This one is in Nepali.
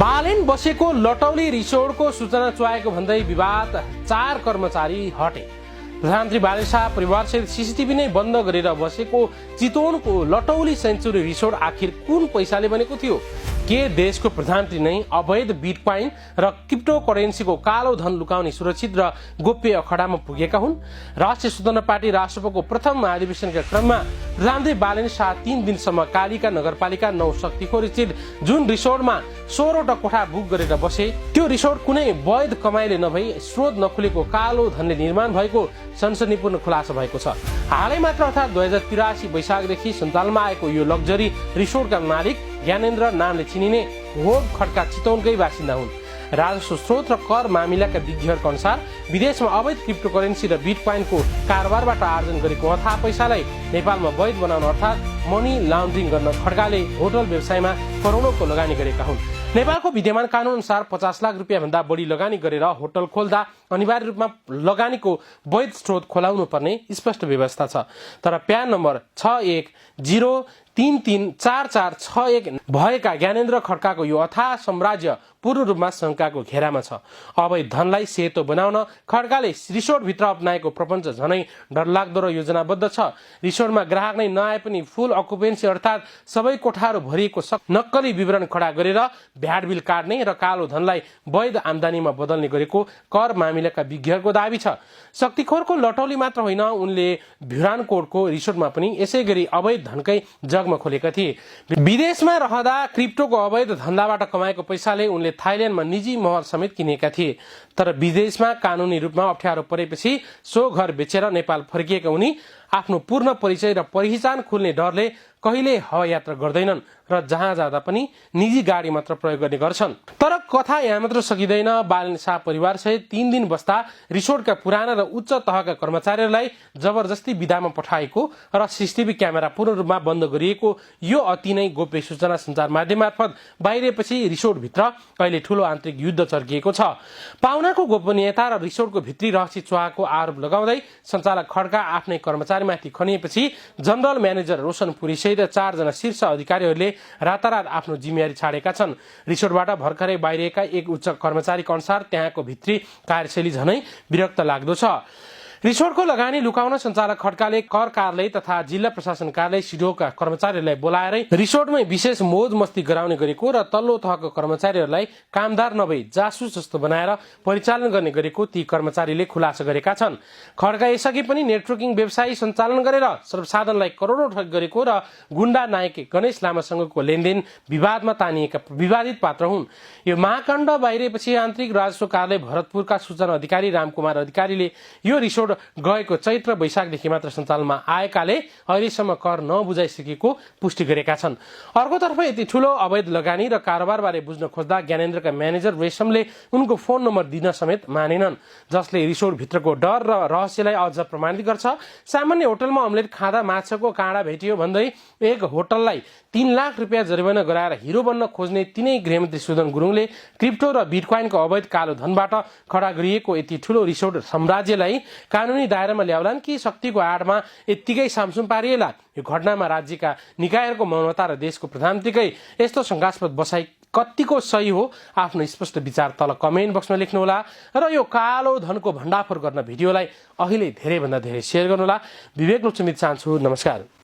बालेन बसेको लटौली रिसोर्टको सूचना चुहाएको भन्दै विवाद 4 कर्मचारी हटे। प्रधानमन्त्री बालेन शाह परिवारसहित सीसीटीभी नै बन्द गरेर बसेको चितवनको लटौली सेन्चुरी रिसोर्ट आखिर कुन पैसाले बनेको थियो? के देशको प्रधानमन्त्री नै अवैध बिटकॉइन र क्रिप्टो करेन्सीको कालो धन लुकाउने सुरक्षित र गोप्य अखडामा पुगेका हुन्? राष्ट्रिय स्वतन्त्र पार्टी राष्ट्रपतिको प्रथम महाधिवेशनका क्रममा प्रधानमन्त्री बालेन शाह 3 दिनसम्म कालिका नगरपालिका 9 शक्तिखोर स्थित जुन रिसोर्टमा 16 वटा कोठा बुक गरेर बसे, त्यो रिसोर्ट कुनै वैध कमाइले नभई स्रोत नखुलेको कालो धनले निर्माण भएको सनसनीपूर्ण खुलासा भएको छ। हालै मात्र अर्थात् 2083 वैशाखदेखि सञ्चालनमा आएको यो लग्जरी रिसोर्टका मालिक ज्ञानेन्द्र नामले चिनिने भोग खड्का चितवनकै बासिन्दा हुन्। राजस्व स्रोत र कर मामिलाका विज्ञहरूको अनुसार विदेशमा अवैध क्रिप्टो करेन्सी र बिटकॉइनको कारोबारबाट आर्जन गरेको अथाह पैसालाई नेपालमा वैध बनाउन अर्थात् मनी लाउन्ड्रिङ गर्न खड्काले होटल व्यवसायमा करोडौंको लगानी गरेका हुन्। नेपालको विद्यमान कानून अनुसार 50 लाख रुपियाँ भन्दा बढी लगानी गरेर होटल खोल्दा अनिवार्य रूपमा लगानीको वैध स्रोत खोलाउनु पर्ने स्पष्ट व्यवस्था छ। तर प्यान नम्बर 6103344461 भएका ज्ञानेन्द्र खड्काको यो अथाह साम्राज्य पूर्ण रूपमा शंकाको घेरामा छ। अवैध धनलाई सेतो बनाउन खड्काले रिसोर्टभित्र अपनाएको प्रपञ्च झनै डरलाग्दो र योजनाबद्ध छ। रिसोर्टमा ग्राहक नै नआए पनि फुल अकुपेन्सी अर्थात् सबै कोठाहरू भरिएको नक्कली विवरण खडा गरेर भ्याट बिल काट्ने र कालो धनलाई वैध आमदानीमा बदल्ने गरेको कर मामिलाका विज्ञहरूको दाबी छ। शक्तिखोरको लटौली मात्र होइन, उनले भ्युरानकोटको रिसोर्टमा पनि यसै गरी अवैध धनकै जगमा खोलेका थिए। विदेशमा रहँदा क्रिप्टोको अवैध धन्दाबाट कमाएको पैसाले उनले थाइल्यान्डमा निजी महल समेत किनेका थिए। तर विदेशमा कानूनी रूपमा अप्ठ्यारो परेपछि सो घर बेचेर नेपाल फर्किएका उनी आफ्नो पूर्ण परिचय र पहिचान खुल्ने डरले कहिले हवाई यात्रा गर्दैनन् र जहाँ जाँदा पनि निजी गाडी मात्र प्रयोग गर्ने गर्छन्। तर कथा यहाँ मात्र सकिँदैन। बालेन शाह परिवार सहित 3 दिन बस्दा रिसोर्टका पुराना र उच्च तहका कर्मचारीहरूलाई जबरजस्ती विदामा पठाएको र सीसीटीभी क्यामेरा पूर्ण रूपमा बन्द गरिएको यो अति नै गोप्य सूचना सञ्चार माध्यम मार्फत बाहिरिएपछि रिसोर्टभित्र अहिले ठूलो आन्तरिक युद्ध चर्किएको छ। पाहुनाको गोपनीयता र रिसोर्टको भित्री रहस्य चुहाको आरोप लगाउँदै सञ्चालक खड्का आफ्नै कर्मचारीमाथि खनिएपछि जनरल म्यानेजर रोशन पुरी सहित 4 जना शीर्ष अधिकारीहरूले रातारात आफ्नो जिम्मेवारी छाडेका छन्। रिसोर्टबाट भर्खरै बाहिरिएका एक उच्च कर्मचारीको अनुसार त्यहाँको भित्री कार्यशैली झनै विरक्त लाग्दो छ। रिसोर्टको लगानी लुकाउन सञ्चालक खड्काले कर कार्यालय तथा जिल्ला प्रशासन कार्यालय सिडोका कर्मचारीहरूलाई बोलाएरै रिसोर्टमै विशेष मोज मस्ती गराउने गरेको र तल्लो तहको कर्मचारीहरूलाई कामदार नभई जासुस जस्तो बनाएर परिचालन गर्ने गरेको ती कर्मचारीले खुलासा गरेका छन्। खड्का यसअघि पनि नेटवर्किङ व्यवसाय सञ्चालन गरेर सर्वसाधारणलाई करोडौं ठग गरेको र गुण्डा नायक गणेश लामासँगको लेनदेन विवादमा तानिएका विवादित पात्र हुन्। यो महाकाण्ड बाहिरिएपछि आन्तरिक राजस्व कार्यालय भरतपुरका सूचना अधिकारी रामकुमार अधिकारीले यो रिसोर्ट गएको चैत्र वैशाखदेखि मात्र सञ्चालनमा आएकाले अहिलेसम्म कर नबुझाइसकेको पुष्टि गरेका छन्। अर्कोतर्फ यति ठूलो अवैध लगानी र कारोबारबारे बुझ्न खोज्दा ज्ञानेन्द्रका म्यानेजर रेशमले उनको फोन नम्बर दिन समेत मानेनन्, जसले रिसोर्टभित्रको डर र रहस्यलाई अझ प्रमाणित गर्छ। सामान्य होटलमा अमलेट खाँदा माछाको काँडा भेटियो भन्दै एक होटललाई 3 लाख रुपियाँ जरिवाना गराएर हिरो बन्न खोज्ने तिनै गृहमन्त्री सुदन गुरुङले क्रिप्टो र बिटकॉइनको अवैध कालो धनबाट खडा गरिएको यति ठूलो रिसोर्ट साम्राज्यलाई कानूनी दायरामा ल्याउलान् कि शक्तिको आडमा यत्तिकै सामसुम पारिएला? यो घटनामा राज्यका निकायहरूको मौनता र देशको प्रधानमन्त्रीकै यस्तो शंकास्पद बसाई कतिको सही हो? आफ्नो स्पष्ट विचार तल कमेन्ट बक्समा लेख्नुहोला र यो कालो धनको भण्डाफोर गर्न भिडियोलाई अहिले धेरैभन्दा धेरै शेयर गर्नुहोला। विवेक लुचुमित चाहन्छु। नमस्कार।